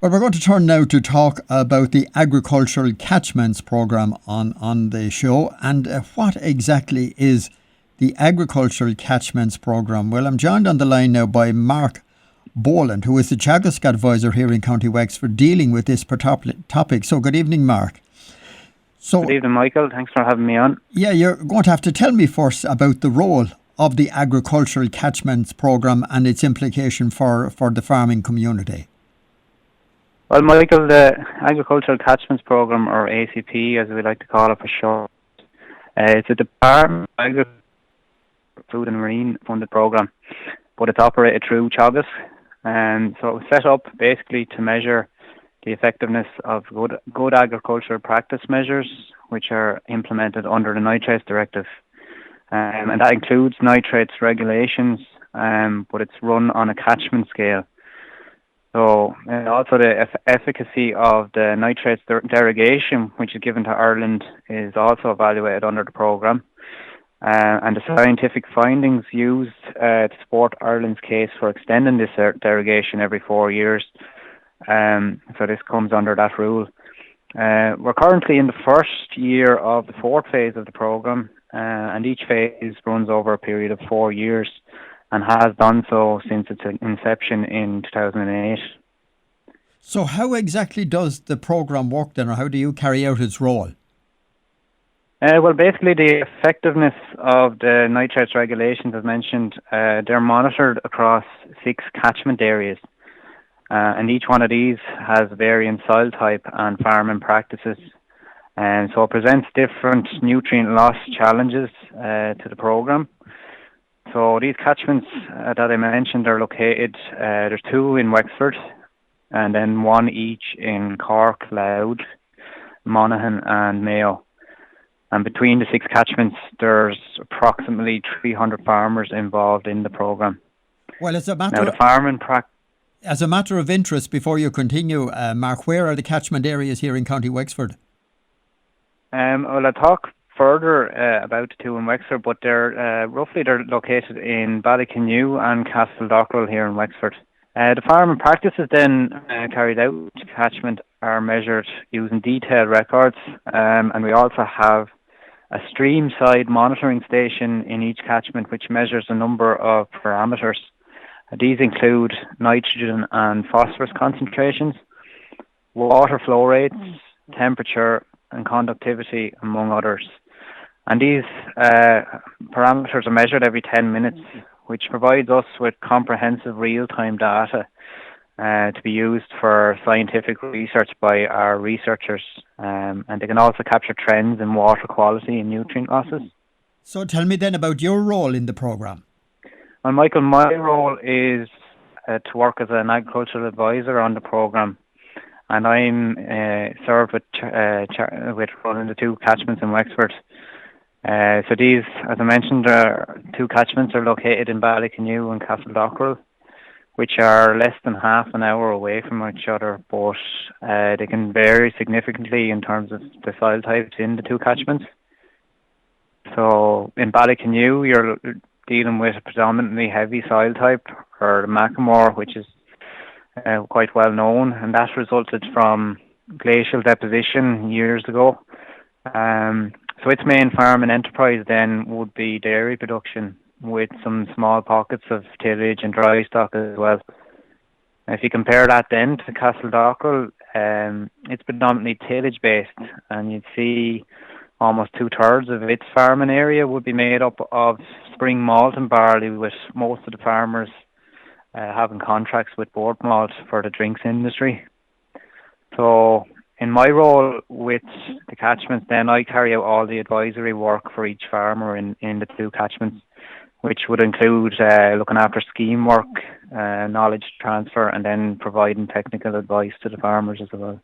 Well, we're going to turn now to talk about the agricultural catchments programme on the show. And what exactly is the agricultural catchments programme? Well, I'm joined on the line now by Mark Boland, who is the Teagasc advisor here in County Wexford, dealing with this topic. So good evening, Mark. Good evening, Michael. Thanks for having me on. Yeah, you're going to have to tell me first about the role of the agricultural catchments programme and its implication for the farming community. Well, Michael, the Agricultural Catchments Programme, or ACP as we like to call it for short, it's a Department of Agriculture, Food and Marine funded programme, but it's operated through Teagasc. And so it was set up basically to measure the effectiveness of good agricultural practice measures which are implemented under the Nitrates Directive. And that includes nitrates regulations, but it's run on a catchment scale. So also the efficacy of the nitrates derogation, which is given to Ireland, is also evaluated under the programme. And the scientific findings used to support Ireland's case for extending this derogation every 4 years. So this comes under that rule. We're currently in the first year of the fourth phase of the programme, and each phase runs over a period of 4 years and has done so since its inception in 2008. So how exactly does the programme work then, or how do you carry out its role? Well, basically the effectiveness of the nitrates regulations, as mentioned, they're monitored across 6 catchment areas. And each one of these has varying soil type and farming practices. And so it presents different nutrient loss challenges to the programme. So these catchments that I mentioned are located, there's 2 in Wexford, and then 1 each in Cork, Louth, Monaghan and Mayo. And between the 6 catchments, there's approximately 300 farmers involved in the programme. Well, as a matter of interest, before you continue, Mark, where are the catchment areas here in County Wexford? Well, I'll talk further about the 2 in Wexford, but they're located in Ballyconnew and Castledockrell here in Wexford. The farming practices then carried out to catchment are measured using detailed records, and we also have a stream side monitoring station in each catchment which measures a number of parameters. These include nitrogen and phosphorus concentrations, water flow rates, temperature and conductivity, among others. And these parameters are measured every 10 minutes, which provides us with comprehensive real-time data to be used for scientific research by our researchers. And they can also capture trends in water quality and nutrient losses. So tell me then about your role in the programme. Well, Michael, my role is to work as an agricultural advisor on the programme. And I'm served with running the 2 catchments in Wexford. So these, as I mentioned, 2 catchments are located in Ballyconnew and Castledockrell, which are less than half an hour away from each other, but they can vary significantly in terms of the soil types in the 2 catchments. So in Ballyconnew, you're dealing with a predominantly heavy soil type, or the Macklemore, which is quite well known, and that resulted from glacial deposition years ago. So its main farming enterprise then would be dairy production, with some small pockets of tillage and dry stock as well. If you compare that then to Castledockrell, it's predominantly tillage based, and you'd see almost 2/3 of its farming area would be made up of spring malt and barley, with most of the farmers having contracts with board malt for the drinks industry. So in my role with the catchments, then I carry out all the advisory work for each farmer in the 2 catchments, which would include looking after scheme work, knowledge transfer, and then providing technical advice to the farmers as well.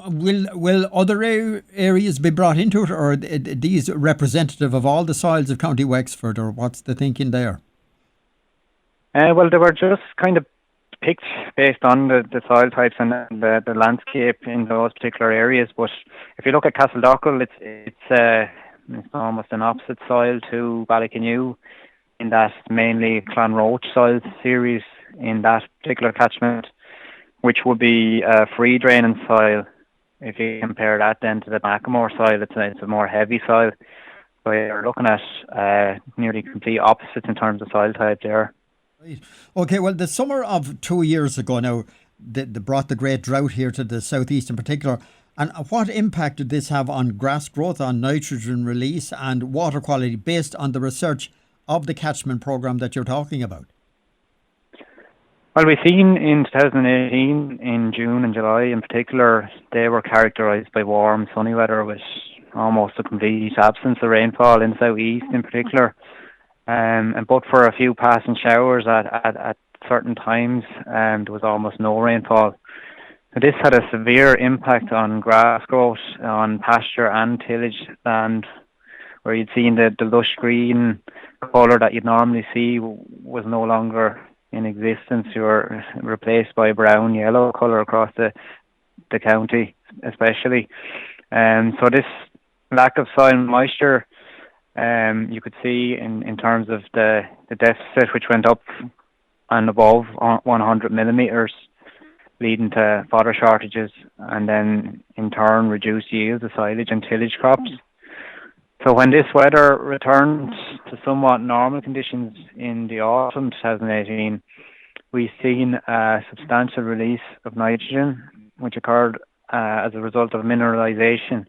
Will other areas be brought into it, or are these representative of all the soils of County Wexford, or what's the thinking there? Well, they were just kind of picked based on the soil types and the landscape in those particular areas. But if you look at Castledockrell, it's almost an opposite soil to Ballyconnew, in that mainly Clonroach soil series in that particular catchment. which would be a free draining soil. If you compare that then to the Macklemore soil, it's a more heavy soil. So you're looking at nearly complete opposites in terms of soil type there. Right. Okay, well, the summer of 2 years ago now, they brought the great drought here to the southeast in particular. And what impact did this have on grass growth, on nitrogen release and water quality based on the research of the catchment programme that you're talking about? Well, we've seen in 2018, in June and July in particular, they were characterised by warm, sunny weather with almost a complete absence of rainfall in the southeast in particular. And but for a few passing showers at certain times, there was almost no rainfall. So this had a severe impact on grass growth, on pasture and tillage land, where you'd seen the lush green colour that you'd normally see was no longer in existence. You were replaced by brown, yellow colour across the county, especially. So this lack of soil moisture, you could see in terms of the deficit, which went up and above 100 millimetres, leading to fodder shortages, and then in turn reduced yields of silage and tillage crops. So when this weather returned to somewhat normal conditions in the autumn 2018, we've seen a substantial release of nitrogen, which occurred as a result of mineralization.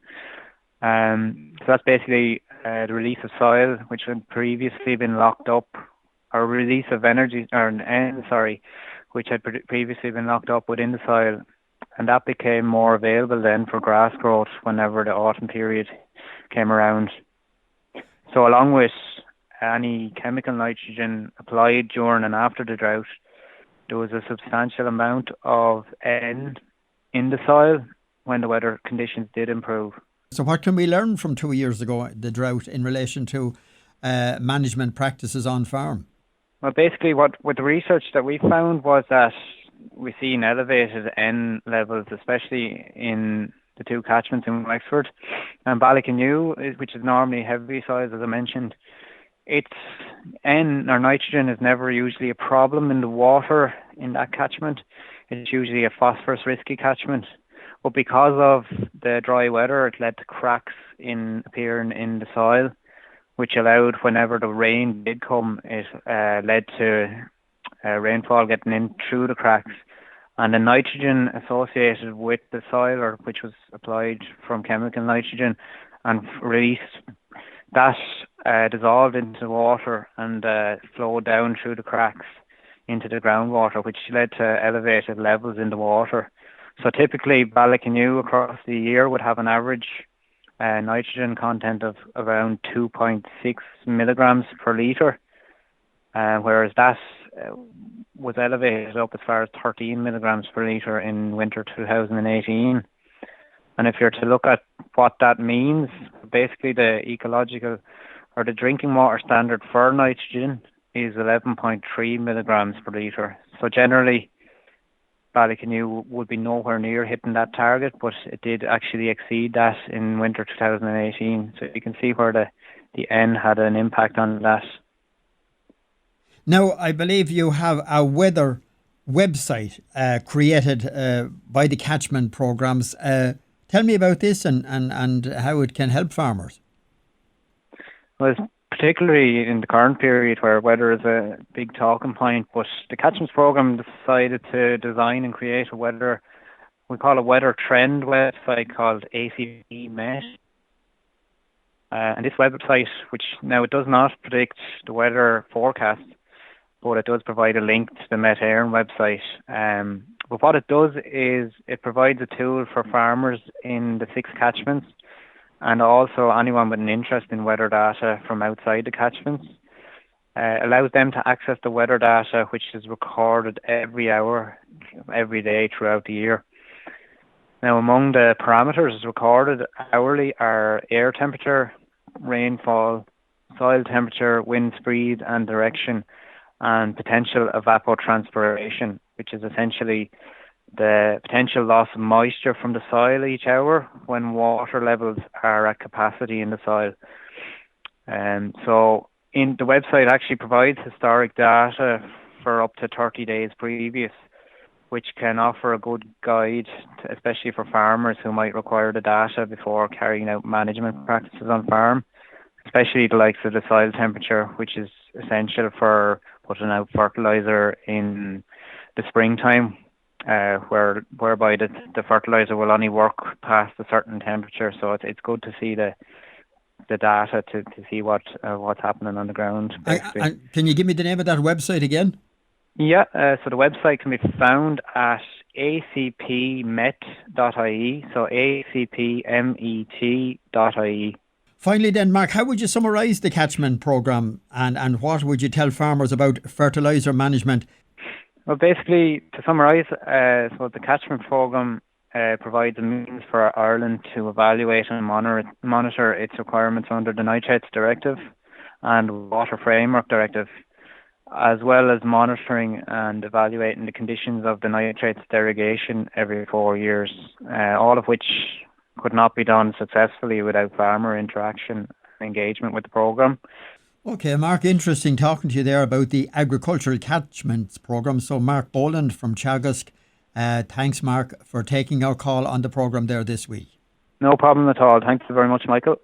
So that's basically the release of soil, which had previously been locked up, or release of energy, which had previously been locked up within the soil, and that became more available then for grass growth whenever the autumn period came around. So along with any chemical nitrogen applied during and after the drought, there was a substantial amount of N in the soil when the weather conditions did improve. So what can we learn from 2 years ago, the drought, in relation to management practices on farm? Well, basically what the research that we found was that we've seen elevated N levels, especially in the two catchments in Wexford and Ballycanoe, which is normally heavy soils, as I mentioned. Its N, or nitrogen, is never usually a problem in the water in that catchment. It's usually a phosphorus risky catchment. But because of the dry weather, it led to cracks appearing in the soil, which allowed, whenever the rain did come, it led to rainfall getting in through the cracks. And the nitrogen associated with the soil, or which was applied from chemical nitrogen and released, that dissolved into water and flowed down through the cracks into the groundwater, which led to elevated levels in the water. So typically, Ballycanoe across the year would have an average nitrogen content of around 2.6 milligrams per litre, whereas that was elevated up as far as 13 milligrams per litre in winter 2018. And if you're to look at what that means, basically the ecological or the drinking water standard for nitrogen is 11.3 milligrams per litre. So generally, Ballycanoe would be nowhere near hitting that target, but it did actually exceed that in winter 2018. So you can see where the N had an impact on that. Now, I believe you have a weather website created by the catchment programmes. Tell me about this and how it can help farmers. Well, particularly in the current period where weather is a big talking point, but the catchments programme decided to design and create a weather trend website called ACV Met. And this website, which now it does not predict the weather forecast, but it does provide a link to the Met Éireann website. But what it does is it provides a tool for farmers in the 6 catchments, and also anyone with an interest in weather data from outside the catchments. Allows them to access the weather data, which is recorded every hour, every day throughout the year. Now, among the parameters recorded hourly are air temperature, rainfall, soil temperature, wind speed and direction, and potential evapotranspiration, which is essentially the potential loss of moisture from the soil each hour when water levels are at capacity in the soil. So the website actually provides historic data for up to 30 days previous, which can offer a good guide, especially for farmers who might require the data before carrying out management practices on farm, especially the likes of the soil temperature, which is essential for putting out fertiliser in the springtime, whereby the fertiliser will only work past a certain temperature. So it's good to see the data to see what's happening on the ground, basically. And can you give me the name of that website again? Yeah, so the website can be found at acpmet.ie, so acpmet.ie. Finally then, Mark, how would you summarise the catchment programme and what would you tell farmers about fertiliser management? Well, basically, to summarise, so the catchment programme provides a means for Ireland to evaluate and monitor its requirements under the Nitrates Directive and Water Framework Directive, as well as monitoring and evaluating the conditions of the nitrates derogation every 4 years, all of which could not be done successfully without farmer interaction and engagement with the programme. Okay, Mark, interesting talking to you there about the agricultural catchments programme. So Mark Boland from Teagasc, thanks Mark for taking our call on the programme there this week. No problem at all. Thanks very much, Michael.